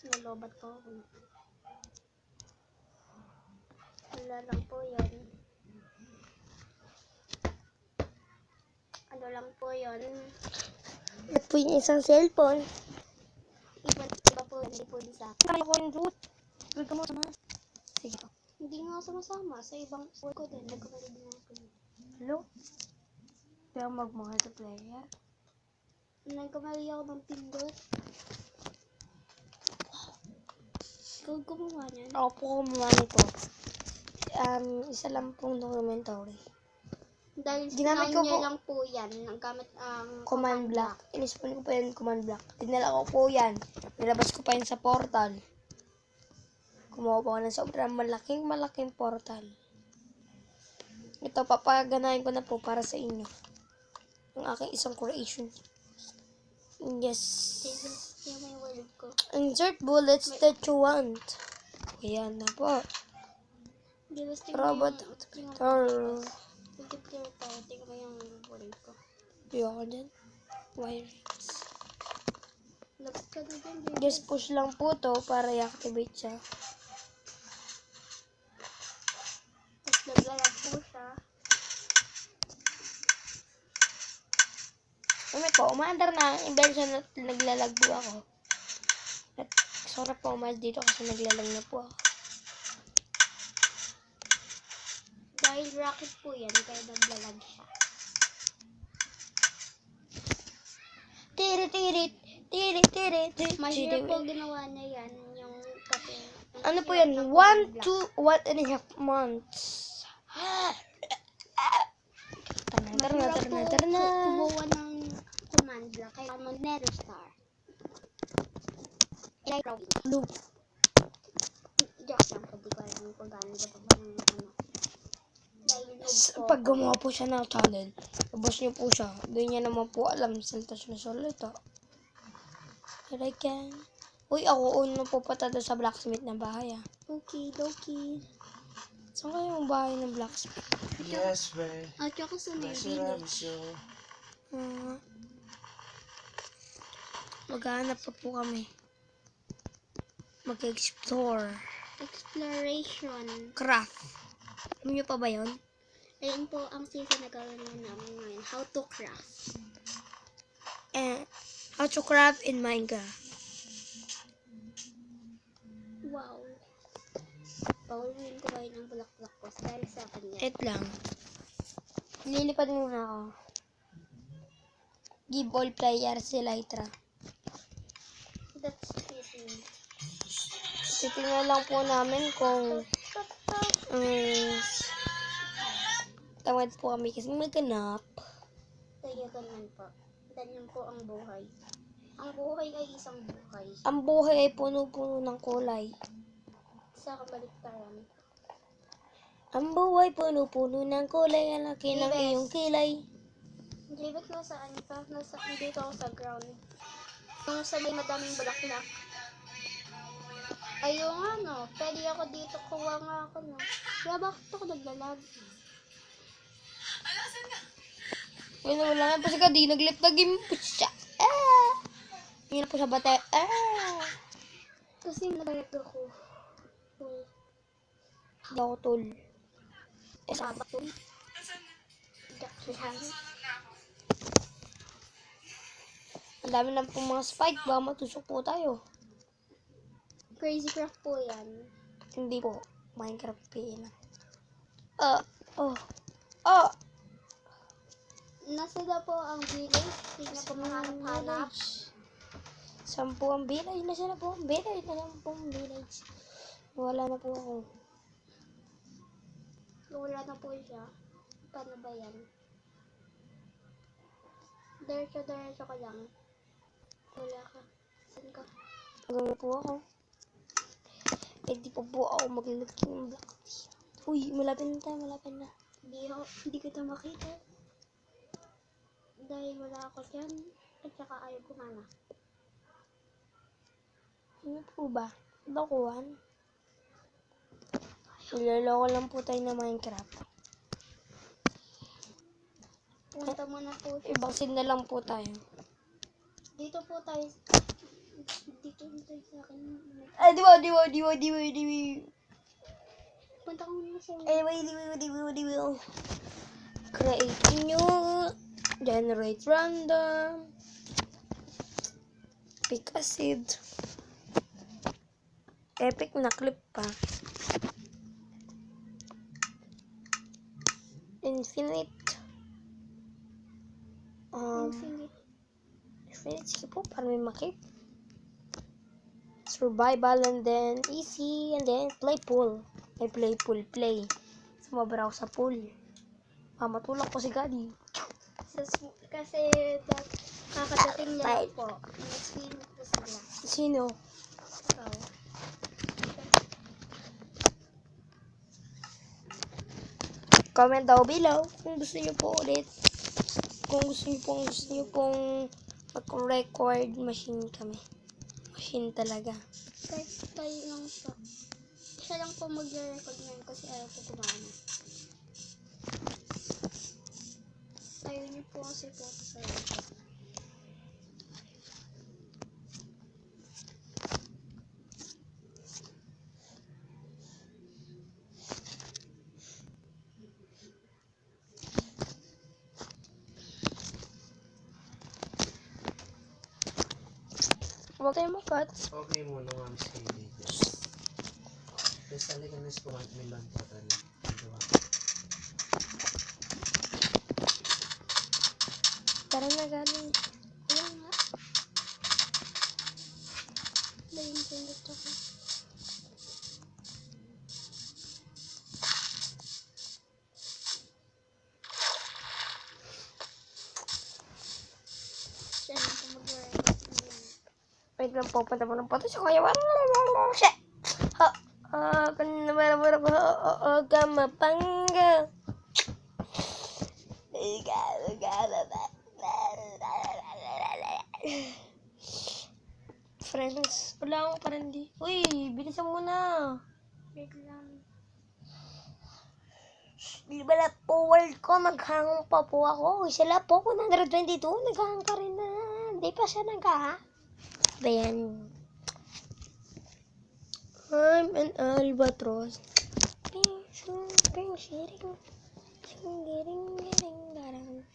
Nalobat po ako. Wala lang po yun. Ano lang po yun? At po yung isang cellphone. Iba po, hindi po isa. Kaya ko yung root. Root mo sama. Sige po. Hindi nga sumasama. Sa ibang phone ko din. Nagkamali din ako. Hello? Pero mag-multiplayer. Nagkamali ako ng pindot. Ikaw gumawa niyan? Ako po kumuha nito. Isa lang pong documentary. Dahil Ginamit ko niya po lang po yan. Nagamit ang command block. Inispon ko pa yung command block. Dinala ko po yan. Nilabas ko pa yun sa portal. Kumuha po ako ng sobrang malaking portal. Ito, papaganahin ko na po para sa inyo. Ang aking isang creation. Yes. Yung may word ko. Insert bullets that you want. Ayan na po. Robot Victor. Multiplayer tayo. Tingnan mo yung word ko. Ayoko dyan. Wirings. Labas ka na dyan. Just push lang po to para i-activate siya. Tapos naglalag po siya. Kami po, umaandar na ang inversion na naglalag po ako. At sorry po, umaandar dito kasi naglalag na po ako. Dahil rocket po yan, kaya naglalag siya. Mahirap po ginawa niya yan. Yung kasi... Ano po yan? 1 and a half months. Mahirap po kumuha ng command block. Kaya mag-nether star. Ilay drawing. Loop. Joke lang, pwede ko alam kung gaano ba ito ng ano. Dahil Pag gumawa po siya ng channel, labas niyo po siya. Hindi niya naman po alam saltas na salita. Here I can. Uy, ako una po patada sa blacksmith na bahay ah. Okay, dokie. Saan kayo yung bahay ng blacksmith? Yes, babe. At saka sa may Masarap village. siya. Maghahanap pa po kami. Mag-explore. Exploration. Craft. Alam niyo pa ba yun? Ayun po ang season na gawin namin ngayon. How to craft. How to craft in Minecraft. Wow. Pawalin ko kayo ng bulak-bulak ko. Dahil sa akin yan. Wait lang. Lilipad muna ako. Give all players si Lytra. That's cheating. Titingnan lang po namin kung tamad po kami kasi maghanap. Kaya ganun po. Ganyan po ang buhay. Ang buhay ay isang buhay. Ang buhay ay puno-puno ng kulay. Sa kabaliktaran. Ang buhay puno-puno ng kulay. Ang laki ng Yes. iyong kilay. David, nasaan ka? Dito ako sa ground. Yung sa may madaming bulaklak. Ayun nga no. Pwede ako dito. Kuha nga ako no. Kaya bakit ako naglalag? Yun na lang. Kasi ka di naglip na game po siya. Yun na po sa bate. Kasi nagalit ako. Hindi ako tol. Kasama ko. Jackson. Ang dami na po mga spike. Baka matusok po tayo. Crazy craft po yan. Hindi po. Minecraft PA lang. Nasa na po ang village. Hindi na po mahanap-hanap. Saan po ang village? Nasaan na po ang village? Nasaan po ang village? Wala na po ako. Wala na po siya. Paano ba yan? Diretso ka lang. Wala ka. Saan ka? Gawin po ako. Di pa po ako maglagay ng black tea. Uy, malapit na tayo. Malapit na. Hindi kita makita. Dahil wala ako dyan. At saka ayaw kumana. Ano po ba? Bakuhan? Niloloko lang po tayo ng Minecraft. Punta mo na po siya. Ibang scene na lang po tayo. Dito po tayo. Dito tayo sa akin. Ay, di ba? Punta ko muna sa Create new. Generate random. Pick a seed. Epic na clip pa. Infinite. Infinite. Infinite. Sige po, para may makip. Survival and then easy and then playful. Ay, play. Sumabra ako sa pool. Mamatulak ko si Gaddy. Kasi kakadating niya lang po. Nag-experience po sila. Sino? Ikaw. Comment daw below kung gusto niyo po ulit. Kung gusto niyo pong mag-record machine kami. Machine talaga. Kahit tayo lang po. Siya lang po mag-record ngayon kasi ayaw po kumama. Ayaw niyo po kasi po sa record. Huwag tayo mag-cuts. Okay muna nga si videos. Terus alin ka na sa milan pa talaga. Diba? Tara na galing. Ayaw nga. Dahil po dito ko. Siya lang po mag-record ngayon. Wait lang po, punta mo ng photo sa kuya. Shit! Mapangga. Friends, wala akong parandi. Uy, bilisan mo na. Wait lang. Di ba na po world ko, naghangong pa po ako. Sila po, 122, naghahang ka rin na. Hindi pa siya naghaha. Ayan. I'm an albatross. Ping, shing, ping, shiring. Shing, giring, giring, garang.